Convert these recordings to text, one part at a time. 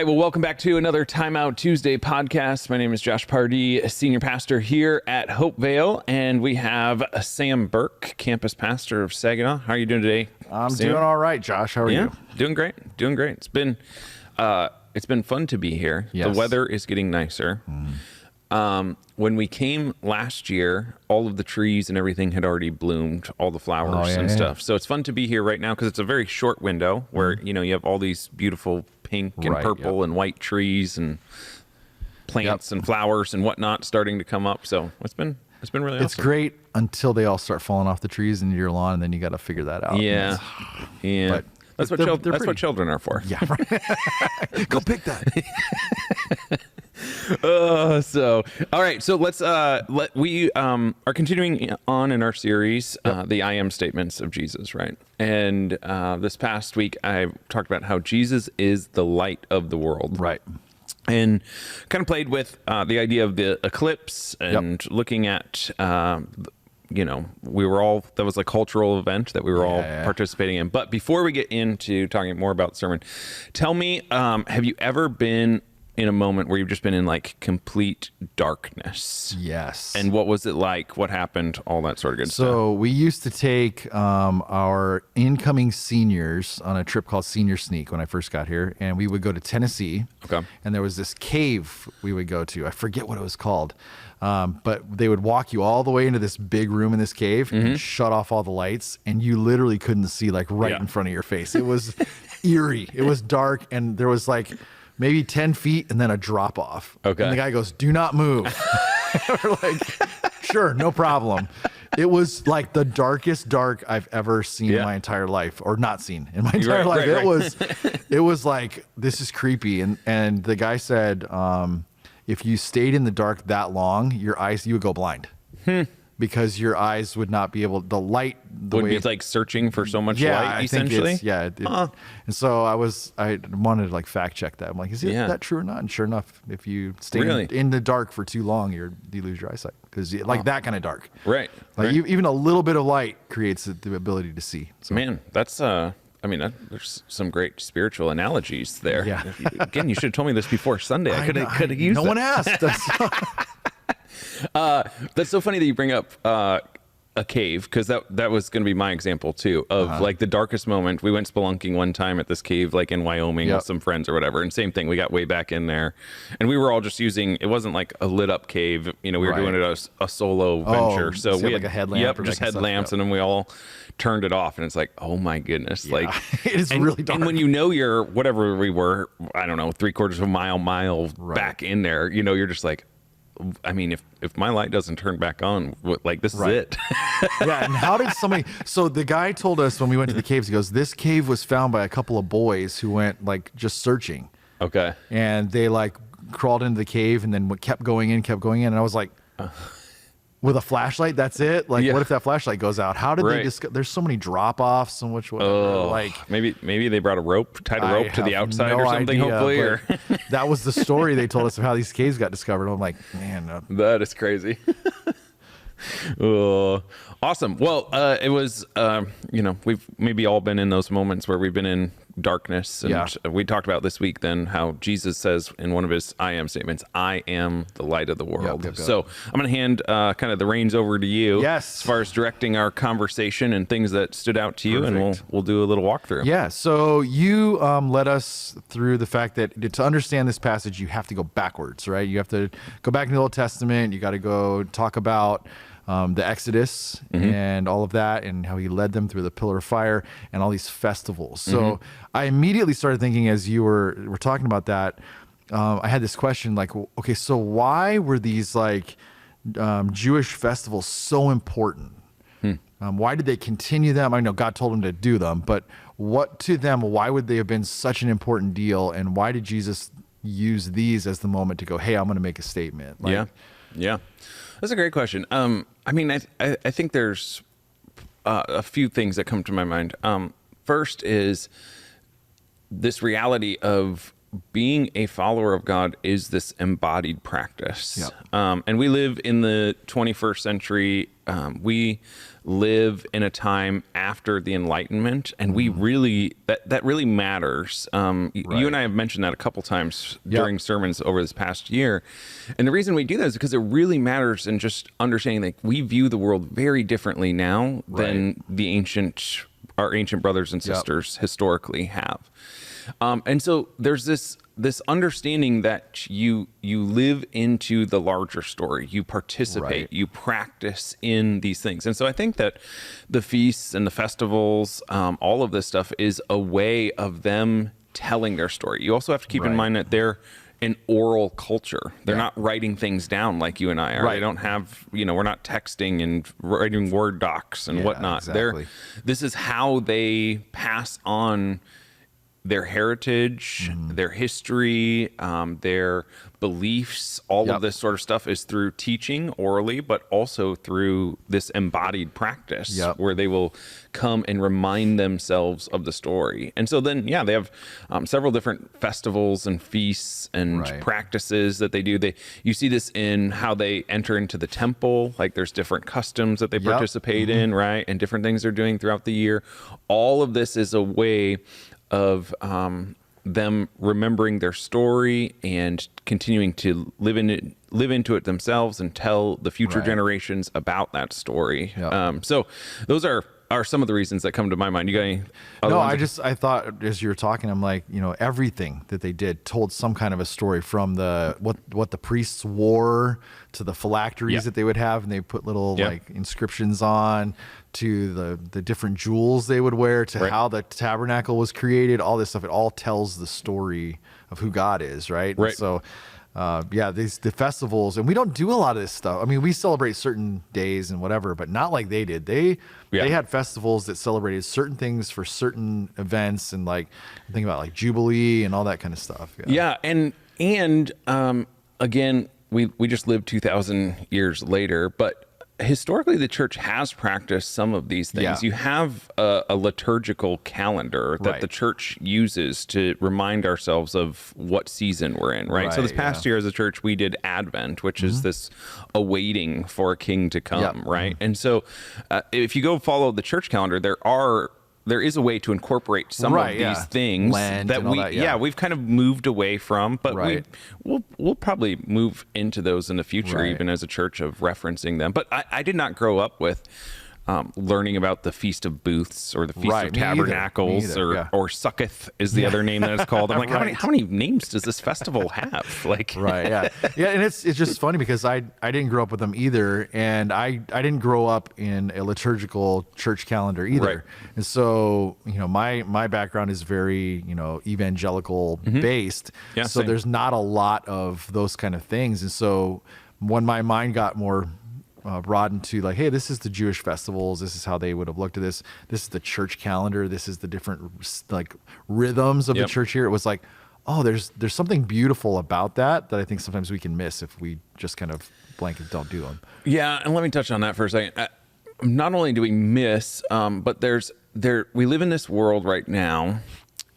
right, well, welcome back to another Timeout Tuesday podcast. My name is Josh Pardee, a senior pastor here at Hopevale, and we have Sam Burke, campus pastor of Saginaw. How are you doing today, I'm Sam? doing all right, Josh. How are you? Doing great. It's been fun to be here. Yes. The weather is getting nicer. When we came last year, all of the trees and everything had already bloomed, all the flowers and stuff. So it's fun to be here right now because it's a very short window where, you have all these beautiful pink and purple and white trees and plants and flowers and whatnot starting to come up. So it's been really It's awesome. great until they all start falling off the trees into your lawn, and then you got to figure that out. Yeah. But That's what children are for. Yeah, right. Go pick that. All right. So let's we are continuing on in our series, the I am statements of Jesus, right? And this past week, I talked about how Jesus is the light of the world, Right. and kind of played with the idea of the eclipse and looking at. That was a cultural event that we were all participating in. But before we get into talking more about the sermon, tell me, have you ever been in a moment where you've just been in like complete darkness? Yes. And what was it like? What happened? All that sort of good stuff. So we used to take our incoming seniors on a trip called Senior Sneak when I first got here, and we would go to Tennessee. Okay. And there was this cave we would go to. I forget what it was called. But they would walk you all the way into this big room in this cave and shut off all the lights, and you literally couldn't see like in front of your face. It was eerie. It was dark, and there was like maybe 10 feet and then a drop off. Okay. And the guy goes, "Do not move." We're like, "Sure, no problem." It was like the darkest dark I've ever seen in my entire life, or not seen in my entire life. It was like, this is creepy. And the guy said, if you stayed in the dark that long, you would go blind. Because your eyes would not be able, the light, the would way be like searching for so much light, essentially. And so I wanted to like fact check that. I'm like, is that true or not? And sure enough, if you stay in the dark for too long, you lose your eyesight, because like that kind of dark. Right. Like even a little bit of light creates the ability to see. So. Man, that's there's some great spiritual analogies there. Yeah. Again, you should have told me this before Sunday. I could have used no that. one asked. That's so funny that you bring up a cave, because that was going to be my example too of like the darkest moment. We went spelunking one time at this cave like in Wyoming with some friends or whatever, and same thing, we got way back in there and we were all just using, it wasn't like a lit up cave, we were doing it as a solo venture, so we had like a headlamp, just headlamps, and then we all turned it off, and it's like, oh my goodness, like it is really dark. And when you're whatever we were, I don't know, 3/4 of a mile back in there, you're just like, I mean, if my light doesn't turn back on, like this is it. Yeah. And how did so the guy told us when we went to the caves, he goes, this cave was found by a couple of boys who went like just searching. Okay. And they like crawled into the cave and then kept going in. And I was like, with a flashlight, that's it? Like, what if that flashlight goes out? How did they discover? There's so many drop-offs, so much whatever. Like, maybe they brought tied a rope to the outside or something, hopefully. Or that was the story they told us of how these caves got discovered. I'm like, man. That is crazy. Awesome. Well, it was, we've maybe all been in those moments where we've been in darkness. And we talked about this week then how Jesus says in one of his I am statements, I am the light of the world. Yep. So I'm going to hand kind of the reins over to you as far as directing our conversation and things that stood out to you. Perfect. And we'll do a little walkthrough. Yeah. So you led us through the fact that to understand this passage, you have to go backwards, right? You have to go back in the Old Testament. You got to go talk about the Exodus and all of that, and how he led them through the pillar of fire and all these festivals. So I immediately started thinking, as you were talking about that, I had this question like, okay, so why were these like Jewish festivals so important? Why did they continue them? I know God told them to do them, but what to them, why would they have been such an important deal? And why did Jesus use these as the moment to go, hey, I'm going to make a statement? Like, yeah. That's a great question. I mean, I think there's a few things that come to my mind. First is this reality of being a follower of God is this embodied practice. Yep. And we live in the 21st century. We live in a time after the Enlightenment, and we really, that really matters. You and I have mentioned that a couple times during sermons over this past year. And the reason we do that is because it really matters in just understanding that we view the world very differently now than our ancient brothers and sisters historically have. And so there's this understanding that you live into the larger story, you participate, you practice in these things. And so I think that the feasts and the festivals, all of this stuff is a way of them telling their story. You also have to keep in mind that they're an oral culture. They're not writing things down like you and I are. They don't have, we're not texting and writing Word docs and whatnot. Exactly. This is how they pass on their heritage, their history, their beliefs, all of this sort of stuff is through teaching orally, but also through this embodied practice where they will come and remind themselves of the story. And so then, they have several different festivals and feasts and practices that they do. You see this in how they enter into the temple, like there's different customs that they participate in, right? And different things they're doing throughout the year. All of this is a way of them remembering their story and continuing to live into it themselves and tell the future generations about that story. So those are some of the reasons that come to my mind. You got any other ones? I thought as you were talking, I'm like, everything that they did told some kind of a story, from what the priests wore to the phylacteries that they would have, and they put little like inscriptions on, to the different jewels they would wear, to how the tabernacle was created, all this stuff. It all tells the story of who God is, right? So the festivals, and we don't do a lot of this stuff. I mean, we celebrate certain days and whatever, but not like they did. They had festivals that celebrated certain things for certain events, and like think about like Jubilee and all that kind of stuff. And again, we just lived 2,000 years later, but historically the church has practiced some of these things. You have a liturgical calendar that the church uses to remind ourselves of what season we're in, right? So this past year as a church, we did Advent, which is this awaiting for a king to come, right? And so if you go follow the church calendar, there is a way to incorporate some of these things that we've kind of moved away from, but we'll probably move into those in the future, even as a church, of referencing them. But I did not grow up with learning about the Feast of Booths or the Feast of Tabernacles or Succoth is the other name that it's called. I'm like, how many names does this festival have? Like, and it's just funny because I didn't grow up with them either, and I didn't grow up in a liturgical church calendar either. And so, my background is very, evangelical based. So same. there's not a lot of those kind of things. And so when my mind got more broadened to like, hey, this is the Jewish festivals, this is how they would have looked at this is the church calendar, this is the different like rhythms of the church here, it was like, oh, there's something beautiful about that I think sometimes we can miss if we just kind of blanket don't do them. And let me touch on that for a second. Not only do we miss, but we live in this world right now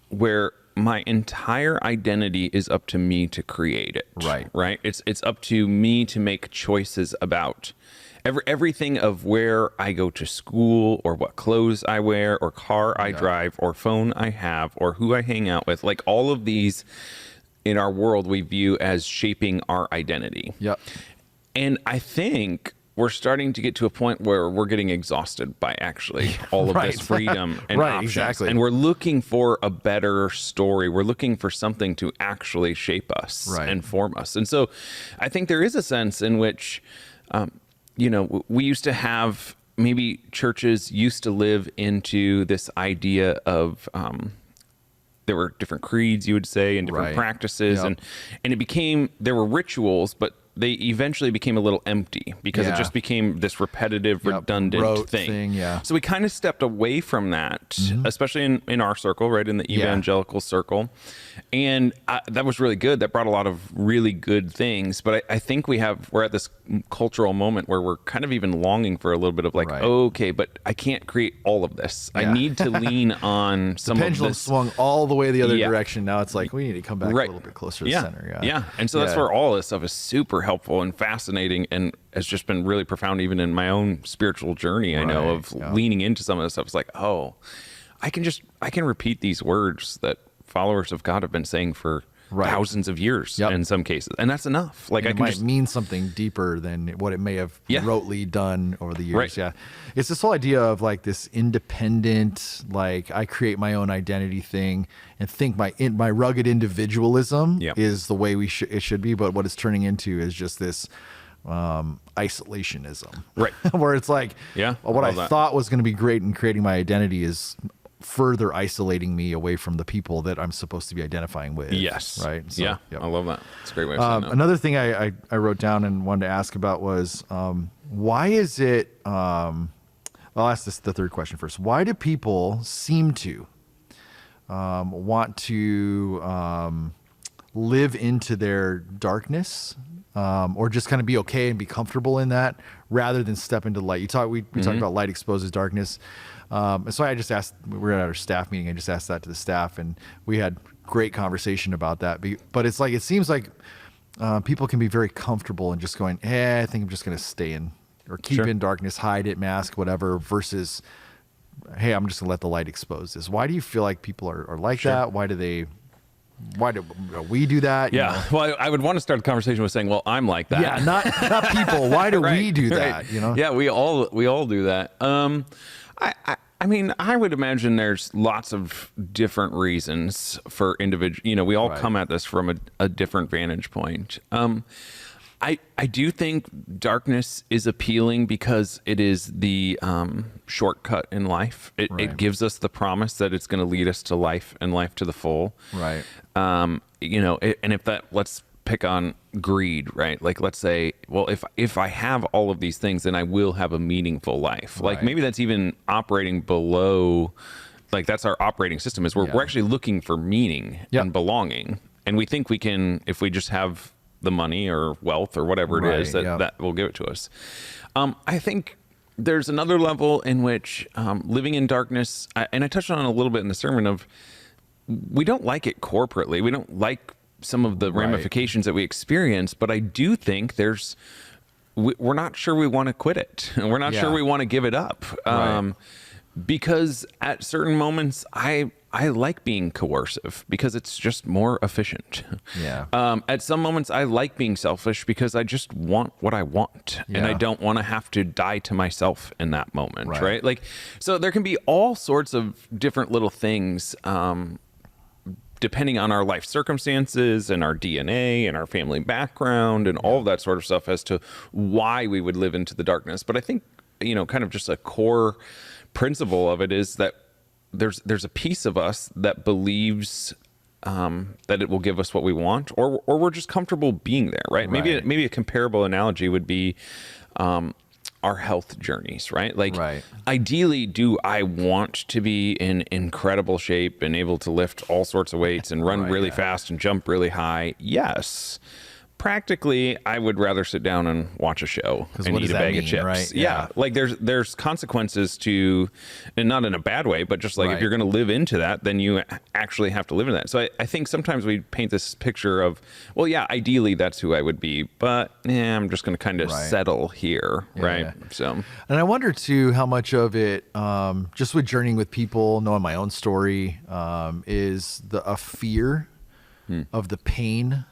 where my entire identity is up to me to create it. Right. It's up to me to make choices about everything of where I go to school, or what clothes I wear, or car I drive, or phone I have, or who I hang out with. Like all of these in our world we view as shaping our identity. And I think we're starting to get to a point where we're getting exhausted by actually all of this freedom and options. And we're looking for a better story. We're looking for something to actually shape us and form us. And so I think there is a sense in which, we used to have, maybe churches used to live into this idea of, there were different creeds, you would say, and different practices. And it became, there were rituals, but they eventually became a little empty because it just became this repetitive, redundant thing. So we kind of stepped away from that, especially in our circle, right, in the evangelical circle. And that was really good. That brought a lot of really good things. But I think we're at this cultural moment where we're kind of even longing for a little bit of like, okay, but I can't create all of this. I need to lean on some of this. The pendulum swung all the way the other direction. Now it's like, we need to come back a little bit closer to the center. Yeah. And so that's where all this stuff is super helpful and fascinating, and has just been really profound even in my own spiritual journey. I know of leaning into some of this stuff. It's like, oh, I can repeat these words that followers of God have been saying for thousands of years in some cases, and that's enough. Like, it might mean something deeper than what it may have rotely done over the years. It's this whole idea of like this independent, like, I create my own identity thing, and think my rugged individualism is the way it should be. But what it's turning into is just this isolationism, where it's like, what I thought was going to be great in creating my identity is further isolating me away from the people that I'm supposed to be identifying with. Right. So, I love that. It's a great way of saying that. Another thing I wrote down and wanted to ask about was, why is it, I'll ask the third question first. Why do people seem to want to live into their darkness, or just kind of be okay and be comfortable in that, rather than step into light? We talked about light exposes darkness. And so I just asked, we were at our staff meeting, I just asked that to the staff, and we had great conversation about that. But it's like, it seems like people can be very comfortable and just going, I think I'm just going to stay in, or keep in darkness, hide it, mask, whatever, versus, hey, I'm just going to let the light expose this. Why do you feel like people are like that? Why do we do that? You know? Well, I would want to start the conversation with saying, well, I'm like that. Yeah, not people. Why do we do that? You know? Yeah, we all do that. I mean, I would imagine there's lots of different reasons for individual. You know, we all come at this from a different vantage point. I do think darkness is appealing because it is the shortcut in life. It gives us the promise that it's going to lead us to life and life to the full. Right. You know, and if that, let's pick on greed, right? Like, let's say, well, if I have all of these things, then I will have a meaningful life. Like, maybe that's even operating below, like, that's our operating system, is we're actually looking for meaning and belonging. And we think we can, if we just have the money or wealth or whatever it is, that will give it to us. I think there's another level in which living in darkness, and I touched on it a little bit in the sermon, of we don't like it corporately. We don't like some of the ramifications that we experience, but I do think we're not sure we want to quit it. We're not sure we want to give it up. Because at certain moments, I like being coercive because it's just more efficient. At some moments, I like being selfish because I just want what I want, and I don't want to have to die to myself in that moment, right? Like, so there can be all sorts of different little things, depending on our life circumstances and our DNA and our family background and all of that sort of stuff, as to why we would live into the darkness. But I think, you know, kind of just a core principle of it is that there's a piece of us that believes that it will give us what we want, or we're just comfortable being there, right? Maybe a comparable analogy would be our health journeys, right? Like, ideally, do I want to be in incredible shape and able to lift all sorts of weights and run really fast and jump really high? Yes. Practically, I would rather sit down and watch a show and eat a bag of chips. Right? Like, there's consequences to, and not in a bad way, but just like, if you're going to live into that, then you actually have to live in that. So I think sometimes we paint this picture of, well, yeah, ideally that's who I would be, but I'm just going to kind of settle here, right? So, and I wonder too how much of it, just with journeying with people, knowing my own story, is a fear of the pain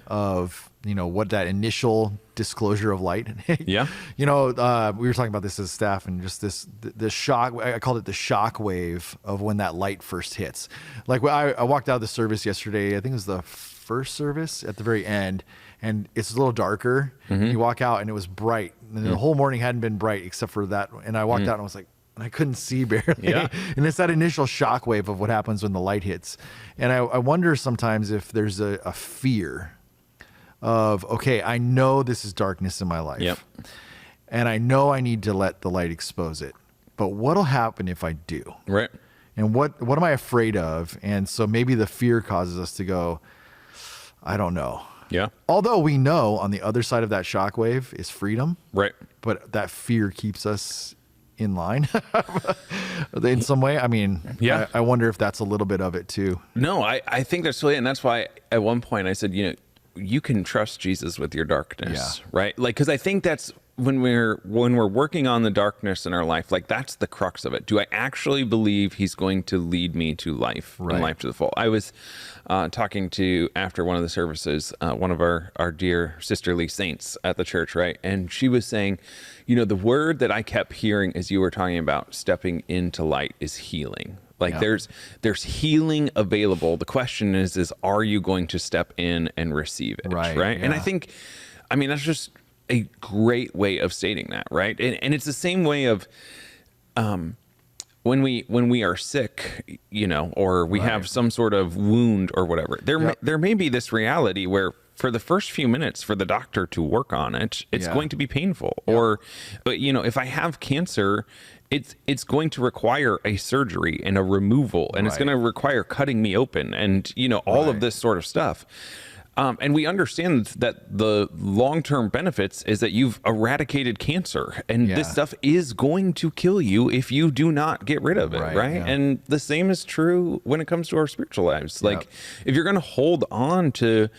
of, you know, what that initial disclosure of light. You know, we were talking about this as staff, and just the shock, I called it the shock wave of when that light first hits. Like, I walked out of the service yesterday, I think it was the first service at the very end, and it's a little darker. You walk out and it was bright, and the whole morning hadn't been bright except for that. And I walked out and I was like, I couldn't see barely. And it's that initial shock wave of what happens when the light hits. And I wonder sometimes if there's a fear of, okay, I know this is darkness in my life. Yep. And I know I need to let the light expose it. But what'll happen if I do? Right. And what am I afraid of? And so maybe the fear causes us to go, I don't know. Yeah. Although we know on the other side of that shockwave is freedom. Right. But that fear keeps us in line in some way. I mean, yeah. I wonder if that's a little bit of it too. No, I think that's really, and that's why at one point I said, you can trust Jesus with your darkness, right? Like, because I think that's when we're working on the darkness in our life, like that's the crux of it. Do I actually believe he's going to lead me to life and life to the full? I was talking to, after one of the services, one of our dear sisterly saints at the church, right? And she was saying, the word that I kept hearing as you were talking about stepping into light is healing. Like there's healing available. The question is are you going to step in and receive it? Right. Yeah. And I think, that's just a great way of stating that, right? And it's the same way of when we are sick, or we have some sort of wound or whatever. There may be this reality where for the first few minutes for the doctor to work on it, it's going to be painful. Or, if I have cancer, it's going to require a surgery and a removal, and it's going to require cutting me open, and all of this sort of stuff. And we understand that the long-term benefits is that you've eradicated cancer, and this stuff is going to kill you if you do not get rid of it, right? Yeah. And the same is true when it comes to our spiritual lives. Like, if you're going to hold on to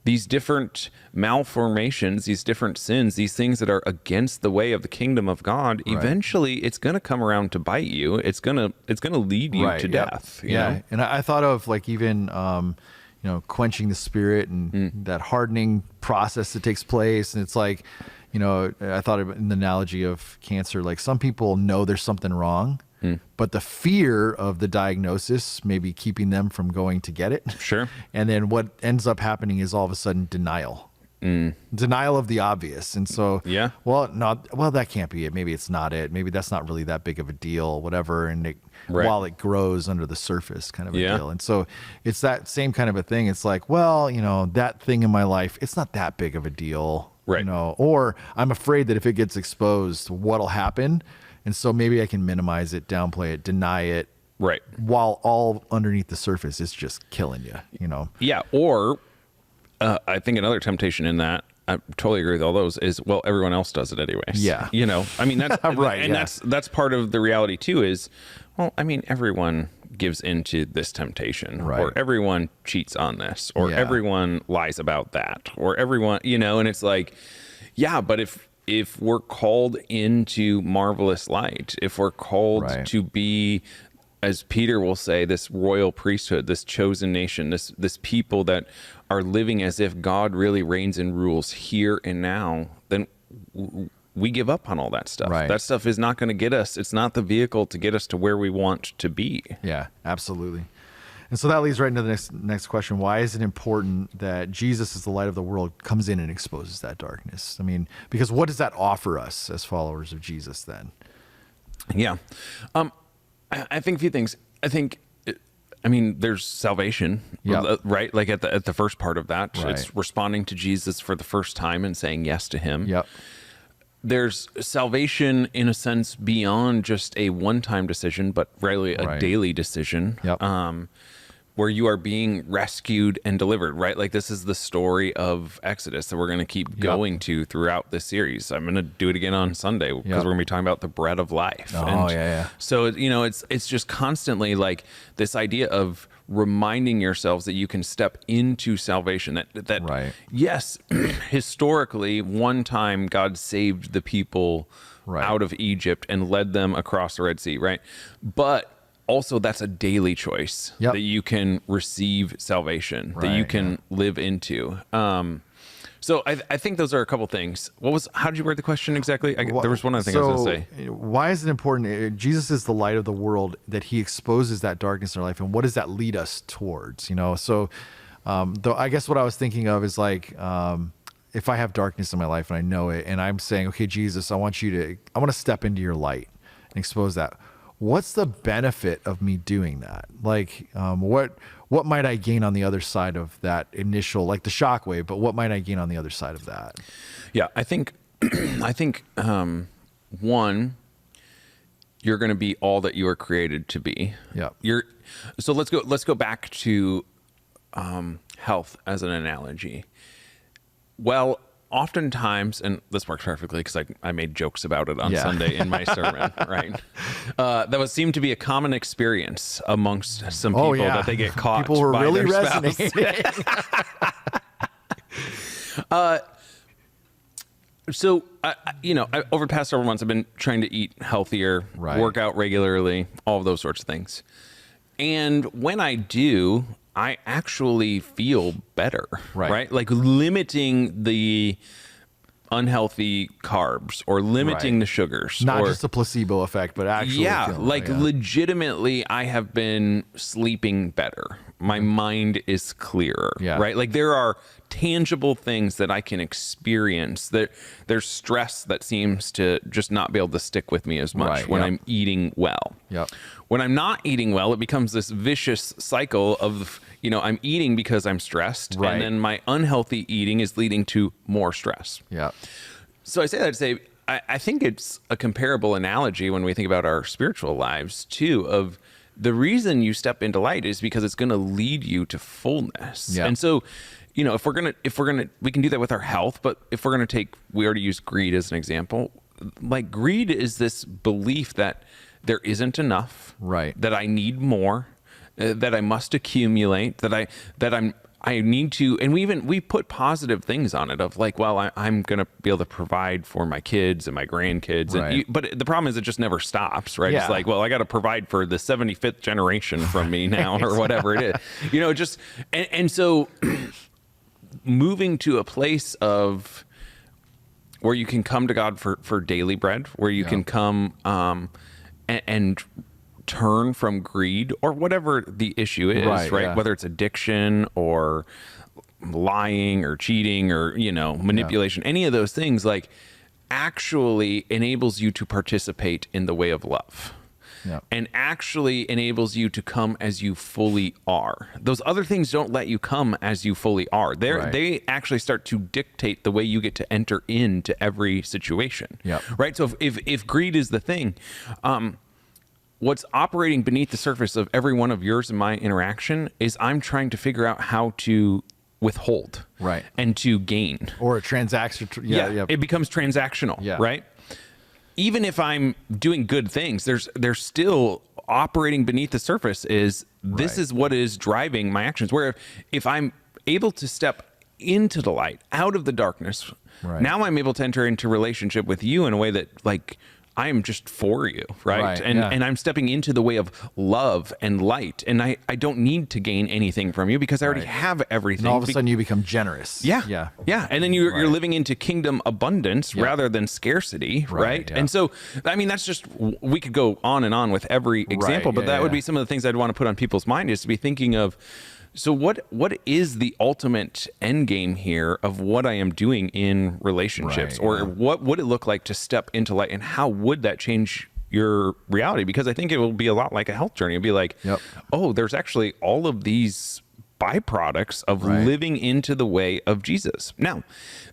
these different malformations, these different sins, these things that are against the way of the kingdom of God, eventually it's going to come around to bite you. It's going to lead you to death. You know? And I thought of like even quenching the spirit and that hardening process that takes place. And it's like, I thought of an analogy of cancer. Like some people know there's something wrong, but the fear of the diagnosis may be keeping them from going to get it. Sure. And then what ends up happening is all of a sudden denial. Denial of the obvious. And so, that can't be it. Maybe it's not it. Maybe that's not really that big of a deal, whatever. And while it grows under the surface kind of a deal. And so it's that same kind of a thing. It's like, that thing in my life, it's not that big of a deal, or I'm afraid that if it gets exposed, what'll happen. And so maybe I can minimize it, downplay it, deny it. Right. While all underneath the surface, it's just killing you, Yeah. Or, I think another temptation in that, I totally agree with all those, is, everyone else does it anyways. Yeah. That's right. And that's part of the reality too is, everyone gives into this temptation, or everyone cheats on this, or everyone lies about that, or everyone, and it's like, but if we're called into marvelous light, if we're called to be, as Peter will say, this royal priesthood, this chosen nation, this people that are living as if God really reigns and rules here and now, then we give up on all that stuff. That stuff is not going to get us. It's not the vehicle to get us to where we want to be. Yeah, absolutely. And so that leads right into the next question. Why is it important that Jesus, as the light of the world, comes in and exposes that darkness? Because what does that offer us as followers of Jesus then? Yeah. I think a few things. There's salvation, right? Like at the first part of that, it's responding to Jesus for the first time and saying yes to him. Yep. There's salvation in a sense beyond just a one-time decision, but really a daily decision. Yep. Where you are being rescued and delivered, right? Like this is the story of Exodus that we're going to keep going to throughout this series. I'm going to do it again on Sunday because we're going to be talking about the bread of life. So, it's just constantly like this idea of reminding yourselves that you can step into salvation. That yes, historically, one time God saved the people out of Egypt and led them across the Red Sea, right? But also, that's a daily choice that you can receive salvation, that you can live into. So I think those are a couple things. How did you word the question exactly? There was one other thing I was going to say. Why is it important? Jesus is the light of the world, that he exposes that darkness in our life. And what does that lead us towards? So though I guess what I was thinking of is like, if I have darkness in my life and I know it, and I'm saying, okay, Jesus, I want to step into your light and expose that. What's the benefit of me doing that? Like, what what might I gain on the other side of that initial, like the shockwave, but what might I gain on the other side of that? Yeah, I think, one, you're going to be all that you are created to be. Yeah. So let's go back to health as an analogy. Well, oftentimes, and this works perfectly because I made jokes about it on Sunday in my sermon, right? That would seem to be a common experience amongst some people that they get caught. People were by really their spouse. resonating. So, over the past several months, I've been trying to eat healthier, work out regularly, all of those sorts of things. And when I do, I actually feel better, right? Like limiting the unhealthy carbs or limiting the sugars. Not just a placebo effect, but actually. Yeah, legitimately, I have been sleeping better. My mind is clearer, right? Like there are tangible things that I can experience. There's stress that seems to just not be able to stick with me as much when I'm eating well. When I'm not eating well, it becomes this vicious cycle of, I'm eating because I'm stressed, and then my unhealthy eating is leading to more stress. So I say that to say, I think it's a comparable analogy when we think about our spiritual lives too, of the reason you step into light is because it's going to lead you to fullness. And so, if we're going to, we can do that with our health, but if we're going to we already used greed as an example, like greed is this belief that there isn't enough, that I need more, that I must accumulate, that I need to, and we put positive things on it of like, well, I'm going to be able to provide for my kids and my grandkids. But the problem is it just never stops, right? It's like, well, I got to provide for the 75th generation from me now or whatever it is, and so moving to a place of where you can come to God for daily bread, where you can come, and turn from greed or whatever the issue is, right? Whether it's addiction or lying or cheating or, manipulation, any of those things, like actually enables you to participate in the way of love. And actually enables you to come as you fully are. Those other things don't let you come as you fully are. They actually start to dictate the way you get to enter into every situation. Right? So if greed is the thing, what's operating beneath the surface of every one of yours and my interaction is I'm trying to figure out how to withhold and to gain. Or a transaction. It becomes transactional, right? Even if I'm doing good things, there's still operating beneath the surface is this is what is driving my actions. Where if I'm able to step into the light, out of the darkness, now I'm able to enter into relationship with you in a way that like I am just for you, right? And I'm stepping into the way of love and light, and I don't need to gain anything from you because I already have everything. And all of a sudden you become generous. Yeah. And then you're living into kingdom abundance rather than scarcity, right? And so, I mean, that's just, we could go on and on with every example, but that would be some of the things I'd want to put on people's mind is to be thinking of, so what is the ultimate end game here of what I am doing in relationships, or what would it look like to step into light, and how would that change your reality? Because I think it will be a lot like a health journey. It'll be like, oh, there's actually all of these byproducts of living into the way of Jesus. Now,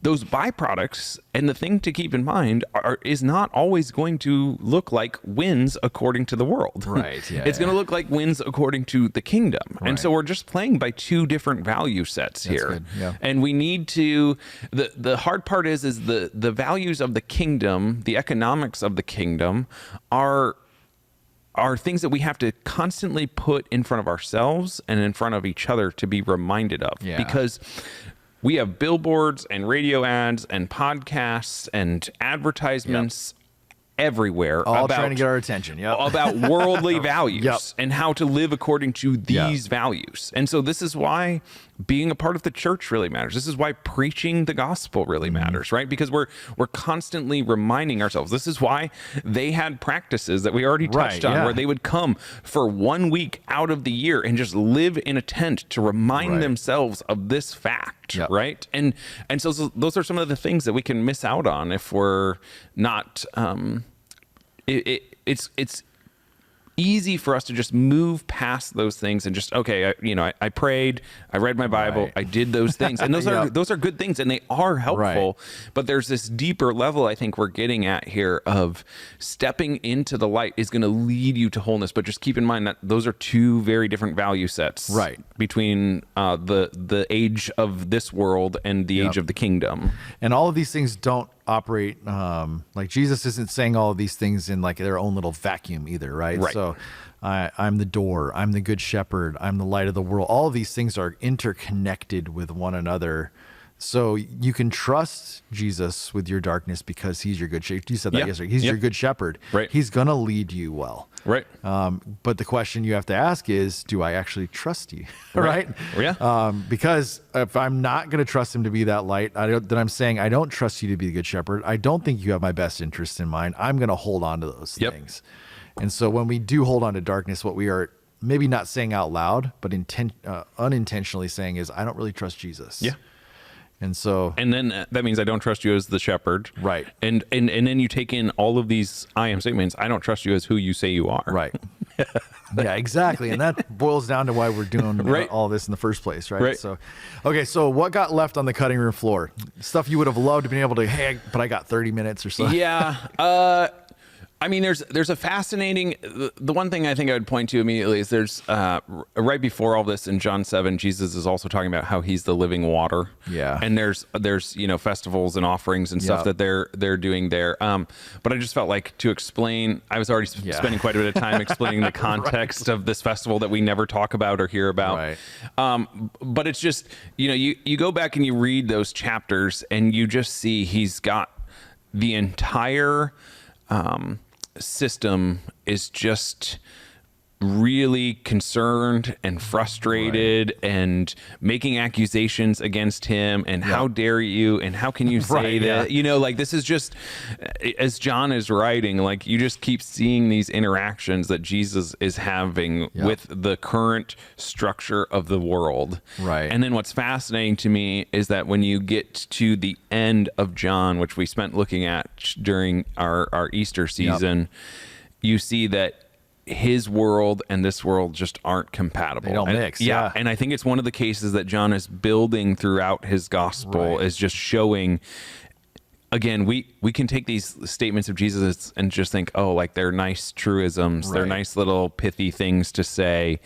those byproducts, and the thing to keep in mind is not always going to look like wins according to the world. It's going to look like wins according to the kingdom. And so we're just playing by two different value sets here. And we need to, the hard part is the values of the kingdom, the economics of the kingdom are things that we have to constantly put in front of ourselves and in front of each other to be reminded of. Because we have billboards and radio ads and podcasts and advertisements everywhere. All trying to get our attention. About worldly values and how to live according to these values. And so this is why being a part of the church really matters. This is why preaching the gospel really matters, right? Because we're constantly reminding ourselves. This is why they had practices that we already touched on, where they would come for 1 week out of the year and just live in a tent to remind themselves of this fact, right? And so those are some of the things that we can miss out on if we're not. It's easy for us to just move past those things and just, okay, I prayed, I read my Bible, Right. I did those things. And those are good things, and they are helpful. Right. But there's this deeper level I think we're getting at here of stepping into the light is going to lead you to wholeness. But just keep in mind that those are two very different value sets, right, between the age of this world and the age of the kingdom. And all of these things don't operate like Jesus isn't saying all of these things in like their own little vacuum either, right? So I'm the door, I'm the good shepherd, I'm the light of the world. All of these things are interconnected with one another. So you can trust Jesus with your darkness because he's your good shepherd. You said that yesterday. He's your good shepherd. Right. He's going to lead you well. Right. But the question you have to ask is, do I actually trust you? Right. Yeah. Because if I'm not going to trust him to be that light, then I'm saying, I don't trust you to be the good shepherd. I don't think you have my best interest in mind. I'm going to hold on to those things. And so when we do hold on to darkness, what we are maybe not saying out loud, but unintentionally saying is, I don't really trust Jesus. Yeah. And so, and then that means I don't trust you as the shepherd. Right. And then you take in all of these I am statements. I don't trust you as who you say you are. Right. Yeah, exactly. And that boils down to why we're doing all this in the first place. Right. So, okay. So what got left on the cutting room floor? Stuff you would have loved to be able to, hey, but I got 30 minutes or so. Yeah. I mean, there's a fascinating, the one thing I think I would point to immediately is there's right before all this in John 7, Jesus is also talking about how he's the living water. Yeah. And there's festivals and offerings and stuff that they're doing there. But I just felt like to explain, I was already spending quite a bit of time explaining the context of this festival that we never talk about or hear about. Right. But it's just, you go back and you read those chapters and you just see he's got the entire system is just really concerned and frustrated and making accusations against him and how dare you and how can you say that like this is just, as John is writing, like you just keep seeing these interactions that Jesus is having with the current structure of the world. Right. And then what's fascinating to me is that when you get to the end of John, which we spent looking at during our Easter season, you see that his world and this world just aren't compatible. They don't mix. Yeah. And I think it's one of the cases that John is building throughout his gospel is just showing, again, we can take these statements of Jesus and just think, oh, like they're nice truisms. They're nice little pithy things to say.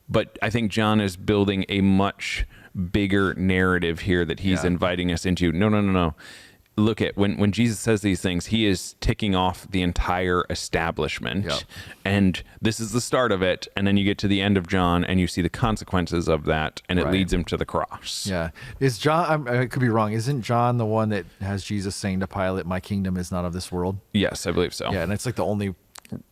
But I think John is building a much bigger narrative here that he's inviting us into. No. Look at when Jesus says these things, he is ticking off the entire establishment, and this is the start of it. And then you get to the end of John, and you see the consequences of that, and it leads him to the cross. Yeah, is John? I could be wrong. Isn't John the one that has Jesus saying to Pilate, "My kingdom is not of this world"? Yes, I believe so. Yeah, and it's like the only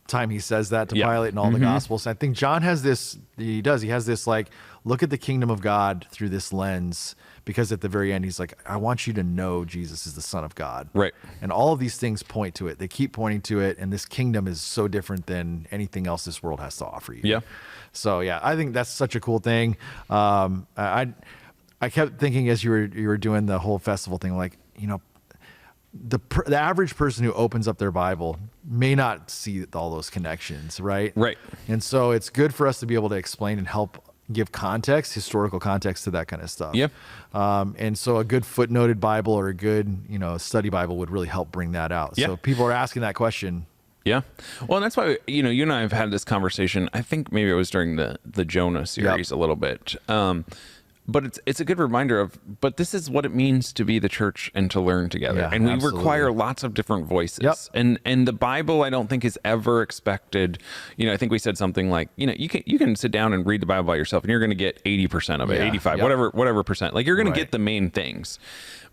time he says that to Pilate in all the Gospels. I think John has this. He has this like, look at the kingdom of God through this lens. Because at the very end, he's like, I want you to know Jesus is the Son of God. Right. And all of these things point to it. They keep pointing to it. And this kingdom is so different than anything else this world has to offer you. Yeah. So, I think that's such a cool thing. I kept thinking as you were doing the whole festival thing, like, the average person who opens up their Bible may not see all those connections, right? Right. And so it's good for us to be able to explain and help give context, historical context to that kind of stuff. Yep. And so a good footnoted Bible or a good, study Bible would really help bring that out. So people are asking that question. Yeah. Well, and that's why, you and I have had this conversation. I think maybe it was during the Jonah series a little bit. But it's a good reminder but this is what it means to be the church and to learn together. Yeah, and we require lots of different voices. Yep. And the Bible, I don't think is ever expected. I think we said something like, you can sit down and read the Bible by yourself and you're going to get 80% of it, 85, whatever percent. Like you're going to get the main things.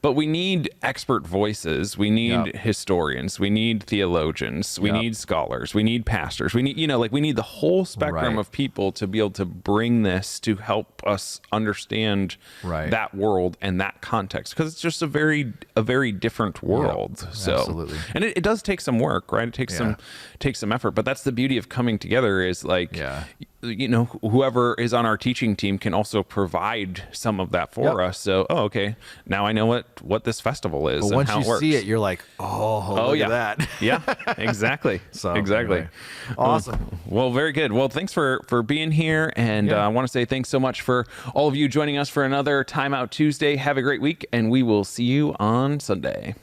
But we need expert voices. We need historians. We need theologians. We need scholars. We need pastors. We need, we need the whole spectrum of people to be able to bring this to help us understand that world and that context. Because it's just a very different world. So, absolutely. And it does take some work, right? It takes some effort. But that's the beauty of coming together is like, whoever is on our teaching team can also provide some of that for us. So, okay, now I know what this festival is and once how it you works. see it, you're like, look at that. Yeah, exactly. So exactly. anyway. Awesome. Well, very good. Well, thanks for being here. And I want to say thanks so much for all of you joining us for another Timeout Tuesday. Have a great week, and we will see you on Sunday.